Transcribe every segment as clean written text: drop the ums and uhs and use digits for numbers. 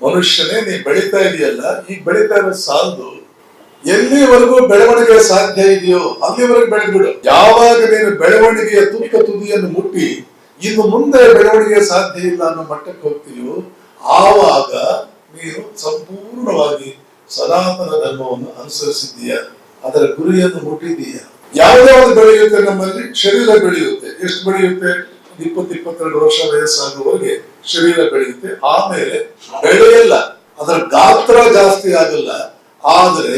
ಮನುಷ್ಯನೇ ನೀ ಬೆಳೀತಾ ಇದೆಯಲ್ಲ, ಈಗ ಬೆಳೀತಾ ಇರೋ ಸಾಲದು. ಎಲ್ಲಿವರೆಗೂ ಬೆಳವಣಿಗೆ ಸಾಧ್ಯ ಇದೆಯೋ ಅಲ್ಲಿವರೆಗೂ ಬೆಳೆದ್ಬಿಡು. ಯಾವಾಗ ನೀನು ಬೆಳವಣಿಗೆಯ ತುದಿಯನ್ನು ಮುಟ್ಟಿ ಇನ್ನು ಮುಂದೆ ಬೆಳವಣಿಗೆ ಸಾಧ್ಯ ಇಲ್ಲ ಅನ್ನೋ ಮಟ್ಟಕ್ಕೆ ಹೋಗ್ತೀಯೋ, ಆವಾಗ ನೀನು ಸಂಪೂರ್ಣವಾಗಿ ಸನಾತನ ಧರ್ಮವನ್ನು ಅನುಸರಿಸಿದ್ದೀಯ, ಅದರ ಗುರಿಯನ್ನು ಮುಟ್ಟಿದೀಯ. ಯಾವ್ದಾವ್ದು ಬೆಳೆಯುತ್ತೆ ನಮ್ಮಲ್ಲಿ? ಶರೀರ ಬೆಳೆಯುತ್ತೆ. ಎಷ್ಟು ಬೆಳೆಯುತ್ತೆ? 20-22 ವರ್ಷ ವಯಸ್ಸಾಗುವವರೆಗೆ ಶರೀರ ಬೆಳೆಯುತ್ತೆ. ಆಮೇಲೆ ಬೆಳೆಯಲ್ಲ, ಅದರ ಗಾತ್ರ ಜಾಸ್ತಿ ಆಗಲ್ಲ, ಆದ್ರೆ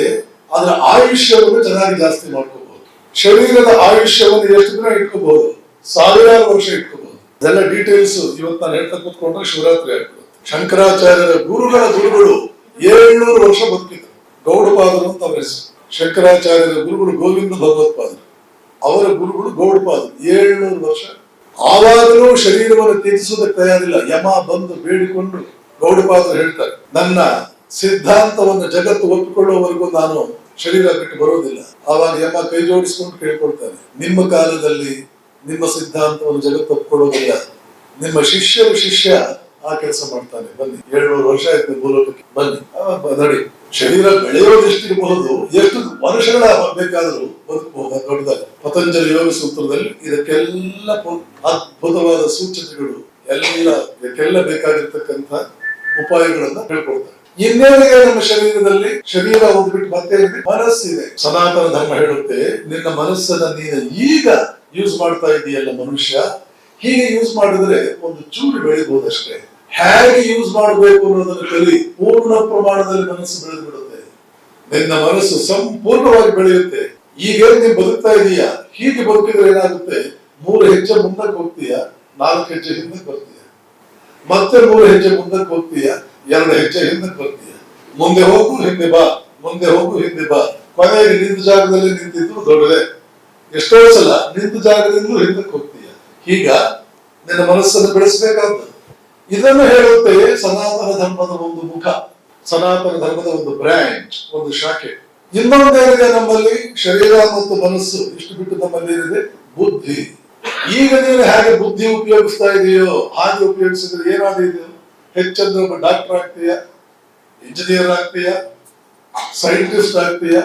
ಅದರ ಆಯುಷ್ಯವನ್ನು ಚೆನ್ನಾಗಿ ಜಾಸ್ತಿ ಮಾಡ್ಕೋಬಹುದು. ಶರೀರದ ಆಯುಷ್ಯವನ್ನು ಎಷ್ಟು ದಿನ ಇಟ್ಕೋಬಹುದು? 1000 ವರ್ಷ ಇಟ್ಕೋಬಹುದು. ಇದೆಲ್ಲ ಡೀಟೇಲ್ಸ್ ಇವತ್ತು ನಾನು ಹೇಳ್ತಾ ಕೂತ್ಕೊಂಡ್ರೆ ಶಿವರಾತ್ರಿ ಆಗ್ಬಿಡುತ್ತೆ. ಶಂಕರಾಚಾರ್ಯರ ಗುರುಗಳು 700 ವರ್ಷ ಬದುಕಿದ್ರು. ಗೌಡಪಾದರು ಅಂತ ಅವರ ಹೆಸರು. ಶಂಕರಾಚಾರ್ಯರ ಗುರುಗಳು ಗೋವಿಂದ ಭಗವತ್ಪಾದರು, ಅವರ ಗುರುಗಳು ಗೌಡಪಾದರು. 700 ವರ್ಷ. ಆವಾಗಲೂ ಶರೀರವನ್ನು ತ್ಯಜಿಸುವುದಕ್ಕೆ ತಯಾರಿಲ್ಲ. ಯಮ ಬಂದು ಬೇಡಿಕೊಂಡು ಗೌಡಪಾದರು ಹೇಳ್ತಾರೆ, ನನ್ನ ಸಿದ್ಧಾಂತವನ್ನು ಜಗತ್ತು ಒಪ್ಪಿಕೊಳ್ಳುವವರೆಗೂ ನಾನು ಶರೀರ ಬಿಟ್ಟು ಬರೋದಿಲ್ಲ. ಆವಾಗ ಯಮ ಕೈ ಜೋಡಿಸಿಕೊಂಡು ಕೇಳ್ಕೊಳ್ತಾರೆ, ನಿಮ್ಮ ಕಾಲದಲ್ಲಿ ನಿಮ್ಮ ಸಿದ್ಧಾಂತವನ್ನು ಜಗತ್ತು ಒಪ್ಪಿಕೊಳ್ಳೋದಿಲ್ಲ, ನಿಮ್ಮ ಶಿಷ್ಯ ಆ ಕೆಲಸ ಮಾಡ್ತಾನೆ, ಬನ್ನಿ. 700 ವರ್ಷ ಆಯ್ತು ಭೂಲೋಕಕ್ಕೆ, ಬನ್ನಿ ನಡಿ. ಶರೀರ ಬೆಳೆಯೋದೆಷ್ಟಿರಬಹುದು, ಎಷ್ಟು ವರ್ಷಗಳ ಬೇಕಾದರೂ ಬದುಕಬಹುದು. ದೊಡ್ಡದಾಗಿ ಪತಂಜಲಿ ಯೋಗ ಸೂತ್ರದಲ್ಲಿ ಇದಕ್ಕೆಲ್ಲ ಅದ್ಭುತವಾದ ಸೂಚನೆಗಳು, ಇದಕ್ಕೆಲ್ಲ ಬೇಕಾಗಿರ್ತಕ್ಕಂಥ ಉಪಾಯಗಳನ್ನ ಹೇಳ್ಕೊಡ್ತಾರೆ. ಇನ್ನೇನಿದೆ ನಮ್ಮ ಶರೀರದಲ್ಲಿ? ಶರೀರ ಹೋಗ್ಬಿಟ್ಟು ಮತ್ತೆ ಮನಸ್ಸಿದೆ. ಸನಾತನ ಧರ್ಮ ಹೇಳುತ್ತೆ, ನಿನ್ನ ಮನಸ್ಸನ್ನ ನೀನು ಈಗ ಯೂಸ್ ಮಾಡ್ತಾ ಇದೆಯಲ್ಲ ಮನುಷ್ಯ, ಹೀಗೆ ಯೂಸ್ ಮಾಡಿದ್ರೆ ಒಂದು ಚೂರು ಬೆಳಿಬಹುದಷ್ಟೇ. ಹೇಗೆ ಯೂಸ್ ಮಾಡಬೇಕು ಅನ್ನೋದನ್ನು ಕಲಿ. ಪೂರ್ಣ ಪ್ರಮಾಣದಲ್ಲಿ ಮನಸ್ಸು ಬೆಳೆದು ಬಿಡುತ್ತೆ. ನಿನ್ನ ಮನಸ್ಸು ಸಂಪೂರ್ಣವಾಗಿ ಬೆಳೆಯುತ್ತೆ. ಈಗ ನೀನು ಬದುಕ್ತಾ ಇದೀಯ, ಹೀಗೆ ಬದುಕಿದ್ರೆ ಏನಾಗುತ್ತೆ? 3 ಹೆಜ್ಜೆ ಮುಂದಕ್ಕೆ ಹೋಗ್ತೀಯ, 4 ಹೆಜ್ಜೆ ಹಿಂದಕ್ಕೆ ಬರ್ತೀಯ, ಮತ್ತೆ 3 ಹೆಜ್ಜೆ ಮುಂದಕ್ಕೆ ಹೋಗ್ತೀಯ, 2 ಹೆಜ್ಜೆ ಹಿಂದಕ್ಕೆ ಬರ್ತೀಯ. ಮುಂದೆ ಹೋಗು ಹಿಂದೆ ಬಾ, ಮುಂದೆ ಹೋಗು ಹಿಂದೆ ಬಾ. ಕೊನೆಗೆ ನಿಂತ ಜಾಗದಲ್ಲಿ ನಿಂತಿದ್ದು ದೊಡ್ಡದೆ. ಎಷ್ಟೋ ಸಲ ನಿಂತ ಜಾಗದಿಂದ ಹಿಂದಕ್ಕೆ ಹೋಗ್ತೀಯ. ಈಗ ನಿನ್ನ ಮನಸ್ಸನ್ನು ಬೆಳೆಸಬೇಕಾದ ಇದನ್ನು ಹೇಳುತ್ತೆ ಸನಾತನ ಧರ್ಮದ ಒಂದು ಮುಖ, ಸನಾತನ ಧರ್ಮದ ಒಂದು ಬ್ರಾಂಚ್, ಒಂದು ಶಾಖೆ. ಇನ್ನೊಂದೇನಿದೆ ನಮ್ಮಲ್ಲಿ? ಶರೀರ ಮತ್ತು ಮನಸ್ಸು ಇಷ್ಟು ಬಿಟ್ಟು ನಮ್ಮಲ್ಲಿ ಏನಿದೆ? ಬುದ್ಧಿ. ಈಗ ನೀನು ಹೇಗೆ ಬುದ್ಧಿ ಉಪಯೋಗಿಸ್ತಾ ಇದೆಯೋ ಹಾಗೆ ಉಪಯೋಗಿಸಿದ್ರೆ ಏನಾದಿದೆ? ಹೆಚ್ಚಂದ್ರೆ ಒಬ್ಬ ಡಾಕ್ಟರ್ ಆಗ್ತೀಯ, ಇಂಜಿನಿಯರ್ ಆಗ್ತೀಯ, ಸೈಂಟಿಸ್ಟ್ ಆಗ್ತೀಯ,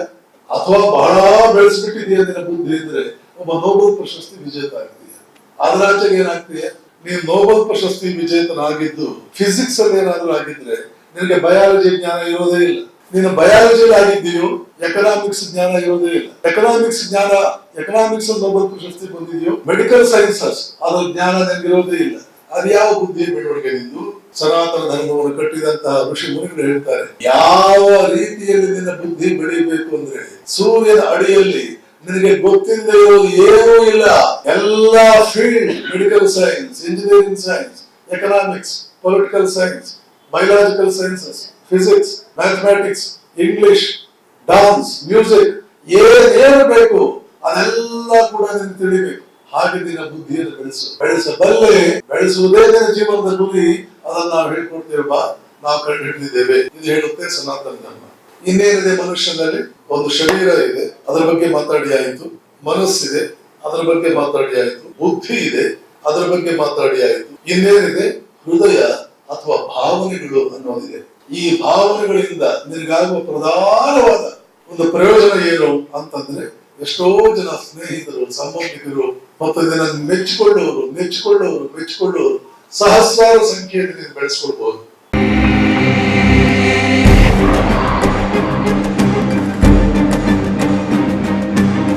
ಅಥವಾ ಬಹಳ ಬೆಳೆಸ್ಬಿಟ್ಟಿದೆಯಾ ನಿನ್ನ ಬುದ್ಧಿ ಇದ್ರೆ ಒಬ್ಬ ನೋಬೆಲ್ ಪ್ರಶಸ್ತಿ ವಿಜೇತ ಆಗ್ತೀಯ. ಅದರಾಚೆಗೆ ಏನಾಗ್ತೀಯ? ನೀನು ನೋಬೆಲ್ ಪ್ರಶಸ್ತಿ ವಿಜೇತನಾಗಿದ್ದು ಫಿಸಿಕ್ಸ್ ಅಲ್ಲಿ ಏನಾದ್ರೂ ಆಗಿದ್ರೆ ನಿನಗೆ ಬಯಾಲಜಿ ಜ್ಞಾನ ಇರೋದೇ ಇಲ್ಲ. ನೀನು ಬಯಾಲಜಿಯಲ್ಲಿ ಆಗಿದ್ದೀಯೋ ಎಕನಾಮಿಕ್ಸ್ ಜ್ಞಾನ ಇರೋದೇ ಇಲ್ಲ. ಎಕನಾಮಿಕ್ಸ್ ನೋಬೆಲ್ ಪ್ರಶಸ್ತಿ ಬಂದಿದೆಯೋ, ಮೆಡಿಕಲ್ ಸೈನ್ಸಸ್ ಅದ್ರ ಜ್ಞಾನ ನಿನಗಿರೋದೇ ಇಲ್ಲ. ಅದು ಯಾವ ಬುದ್ಧಿ ಬೆಳವಣಿಗೆ ನಿಂದು? ಸನಾತನ ಧರ್ಮವನ್ನು ಕಟ್ಟಿದಂತಹ ಋಷಿ ಮುನಿಗಳು ಹೇಳ್ತಾರೆ, ಯಾವ ರೀತಿಯಲ್ಲಿ ನಿನ್ನ ಬುದ್ಧಿ ಬೆಳಿಬೇಕು ಅಂದ್ರೆ ಸೂರ್ಯನ ಅಡಿಯಲ್ಲಿ ನಿನಗೆ ಗೊತ್ತಿಲ್ಲದೆ ಇರೋದು ಏನೂ ಇಲ್ಲ. ಎಲ್ಲಾ field, medical science, engineering science, economics, political science, biological sciences, physics, mathematics, English, dance, music, ಏನೇನು ಬೇಕು ಅದೆಲ್ಲ ಕೂಡ ನೀನು ತಿಳಿಬೇಕು. ಹಾಗೆ ನಿನ್ನ ಬುದ್ಧಿಯನ್ನು ಬೆಳೆಸಬಲ್ಲೆ. ಬೆಳೆಸುವುದೇ ನಿನ್ನ ಜೀವನದ ಗುರಿ. ಅದನ್ನು ನಾವು ಹೇಳ್ಕೊಡ್ತೇವೆ, ಬಾ, ನಾವು ಕಂಡು ಹಿಡಿದಿದ್ದೇವೆ. ಇದು ಹೇಳುತ್ತೆ ಸನಾತನ ಧರ್ಮ. ಇನ್ನೇನಿದೆ ಮನುಷ್ಯನಲ್ಲಿ? ಒಂದು ಶರೀರ ಇದೆ, ಅದರ ಬಗ್ಗೆ ಮಾತಾಡಿ ಆಯಿತು. ಮನಸ್ಸಿದೆ, ಅದರ ಬಗ್ಗೆ ಮಾತಾಡಿ ಆಯಿತು. ಬುದ್ಧಿ ಇದೆ, ಅದರ ಬಗ್ಗೆ ಮಾತಾಡಿ ಆಯಿತು. ಇನ್ನೇನಿದೆ? ಹೃದಯ ಅಥವಾ ಭಾವನೆಗಳು ಅನ್ನೋದಿದೆ. ಈ ಭಾವನೆಗಳಿಂದ ನಿನಗಾಗುವ ಪ್ರಧಾನವಾದ ಒಂದು ಪ್ರಯೋಜನ ಏನು ಅಂತಂದ್ರೆ, ಎಷ್ಟೋ ಜನ ಸ್ನೇಹಿತರು, ಸಂಬಂಧಿಕರು ಮತ್ತು ಇದನ್ನು ಮೆಚ್ಚಿಕೊಳ್ಳುವವರು ಸಹಸ್ರಾರು ಸಂಖ್ಯೆಯಲ್ಲಿ ನೀನು ಬೆಳೆಸ್ಕೊಳ್ಬಹುದು.